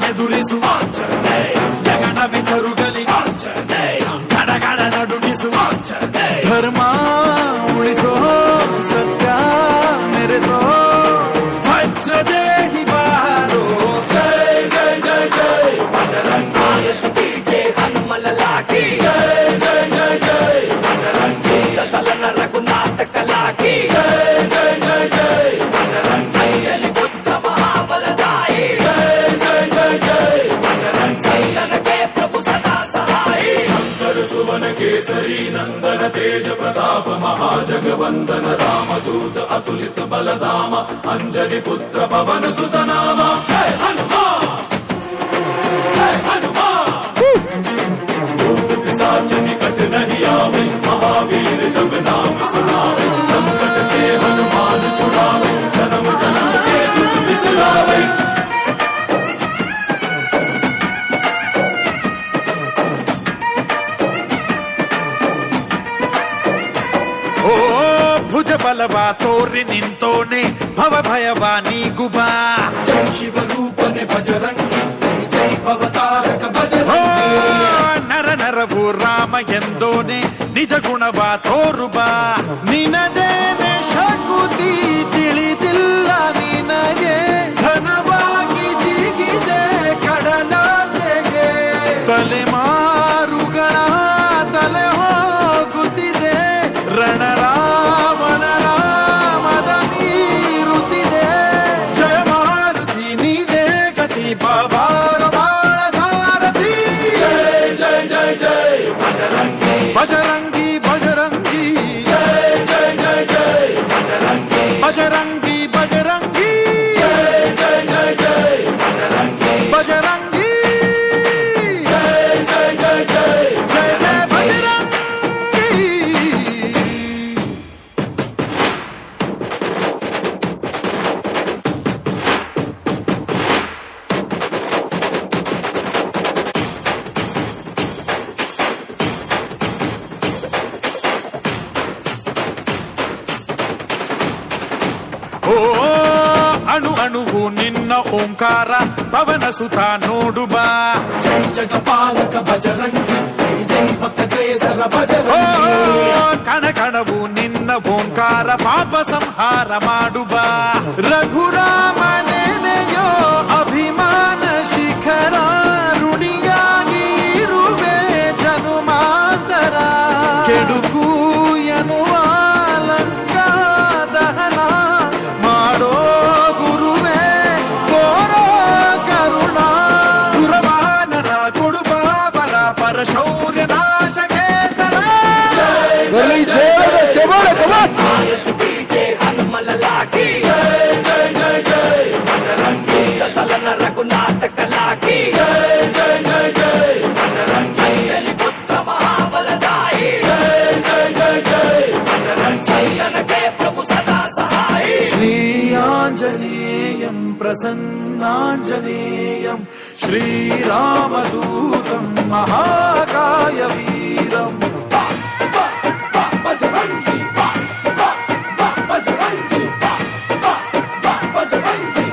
ಎದುರಿಸು ಗಗನವೇ ಜರುಗಲಿ ಗಡಗಡ ನಡುಗಿಸು ಧರ್ಮ ಉಳಿಸೋ ಸತ್ಯ ಮೆರೆಸೋ ವಜ್ರದೇಹಿ ಬಾರೋ ಜೈ ಜೈ ಜೈ ಜೈ ಬಜರಂಗಿ ಜೈ ಹನುಮಲ ಲಾಗಿ ಜೈ ಜೈ ಜೈ ಜೈ ಬಜರಂಗಿ ತಲನ ರಘುನಾಥ ಕಲಾಗಿ ಜೈ ಜೈ ಜೈ ಜೈ ಬಜರಂಗಿ ಅಲ್ಲಿ ಬುದ್ಧ ಮಹಾಬಲದಾಯಿ ಜೈ ಜೈ ಜೈ ಜೈ ಬಜರಂಗಿ ನನಗೆ ಪ್ರಭು ಸದಾ ಸಹಾಯಿ ಶಂಕರ ಸುವನ ಕೇಸರಿ ನಂದನ तेज प्रताप महाजगवंदन रामदूत अतुलित बलधाम अंजलि पुत्र पवन सुत नाम जय हनुमान जय हनुमान भूत पिशाच निकट नहीं आवे महावीर जब नाम सुनावे संकट से हनुमान छुड़ावे जन्म जन्म के दुख बिसरावे ಭುಜ ಬಲವ ತೋರಿ ನಿಂತೋನೆ ಭವ ಭಯವ ನೀಗುಬಾ ಜೈ ಶಿವ ರೂಪನೆ ಬಜರಂಗಿ ಜೈ ಜೈ ಭವತಾರಕ ಬಜರಂಗಿ ನರ ನರವು ರಾಮ ಎಂದೋನೆ ನಿಜ ಗುಣವ ತೋರುಬಾ ನಿನದೇನೆ ಶಕುತಿ ತಿಳಿದಿಲ್ಲ ನಿನಗೆ ಘನವಾಗಿ ಜಿಗಿದೆ ಕಡಲಾಚೆಗೆ ತಲೆಮಾರುಗಳ ತಲೆ ಹೋಗುತ್ತಿದೆ ರಣರಾವಣ ರಾಮದ ನೀರುತ್ತಿದೆ ಜಯ ಮಾರುತಿ ನೀನೇ ಗತಿ ಬಾಬಾರ ಬಾಳ ಸಾರಥಿ ಜೈ ಜೈ ಜೈ ಜೈ ಬಜರಂಗಿ ಬಜರಂಗಿ ಬಜರಂಗಿ ಜೈ ಜೈ ಜೈ ಜೈ ಬಜರಂಗಿ ಬಜರಂಗಿ ಬಜರಂಗಿ ಜೈ ಜೈ ಜೈ ಜೈ ಬಜರಂಗಿ ಬಜರಂಗಿ ಜೈ ಜೈ ಜೈ ಜೈ ಜಯ ಜಯ ಬಜರಂಗಿ ಓ ಅಣು ಅಣುವು ನಿನ್ನ ಓಂಕಾರ ಪವನ ಸುತ ನೋಡುಬಾ ಜೈ ಜಗಪಾಲಕ ಬಜರಂಗಿ ಜೈ ಜೈ ಭಕ್ತಗ್ರೇಸರ ಓ ಬಜರಂಗಿ ಕಣ ಕಣವು ನಿನ್ನ ಓಂಕಾರ ಪಾಪ ಸಂಹಾರ ಮಾಡುಬಾ ರಘುರಾಮನೆನೆಯೋ ಅಭಿಮಾನ ಶಿಖರ ಋಣಿಯಾಗಿ ಇರುವೆ ಜನುಮಾಂತರ ಕೆಡುಕು ಎನ್ನುವ ಲಂಕಾ ದಹನ ಮಾಡೋ ಗುರುವೇ ಕೋರೋ ಕರುಣ ಸುರವಾನರ ಕೊಡುಬಾಬರ ಪರಶೌರ್ಯ ನಾಶಕ್ಕೆ ಸರ ಜೈ ಜೈ ಹನುಮಲ ಲಾಗಿ ಜೈ ಜೈ ಜೈ ಜೈ ಬಜರಂಗಿ ತಲನ ರಘುನಾಥ ಕಲಾಗಿ ಜೈ ಜೈ ಜೈ ಜೈ ಬಜರಂಗಿ ಅಲ್ಲಿ ಬುದ್ಧ ಮಹಾಬಲದಾಯಿ ಜೈ ಜೈ ಜೈ ಜೈ ಬಜರಂಗಿ ನನಗೆ ಪ್ರಭು ಸದಾ ಸಹಾಯಿ ಶ್ರೀ ಆಂಜನೇಯಂ ಪ್ರಸನ್ನಾಂಜನೇಯಂ ಶ್ರೀರಾಮದೂತಂ ಮಹಾಕಾಯ ವೀರಂ ಬಜರಂಗಿ ಬಜರಂಗಿ ಬಜರಂಗಿ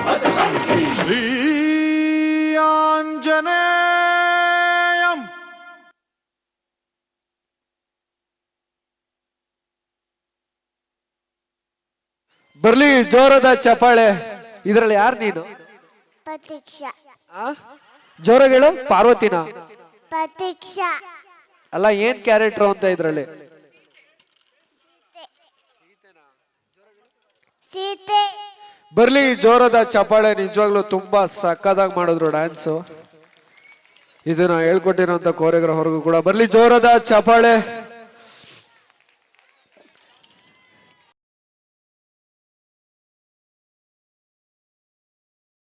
ಬಜರಂಗಿ ಶ್ರೀ ಆಂಜನೇಯಂ ಬರ್ಲಿ ಜೋರದ ಚಪ್ಪಾಳೆ. ಇದ್ರಲ್ಲಿ ಯಾರು ನೀನು? ಪ್ರತೀಕ್ಷಾ ಜೋರಾಗಿ ಹೇಳು. ಪಾರ್ವತಿನ ಪ್ರತೀಕ್ಷಾ ಅಲ್ಲ, ಏನ್ ಕ್ಯಾರೆಕ್ಟರ್ ಅಂತ ಇದ್ರಲ್ಲಿ? ಸೀತೆ ಬರ್ಲಿ ಜೋರದ ಚಪ್ಪಾಳೆ. ನಿಜವಾಗ್ಲೂ ತುಂಬಾ ಸಕ್ಕದಾಗಿ ಮಾಡಿದ್ರು ಡ್ಯಾನ್ಸು. ಇದನ್ನ ಹೇಳ್ಕೊಟ್ಟಿರೋಂಥ ಕೋರಿಯೋಗ್ರಾಫರ್ಗೂ ಕೂಡ ಬರ್ಲಿ ಜೋರದ ಚಪ್ಪಾಳೆ.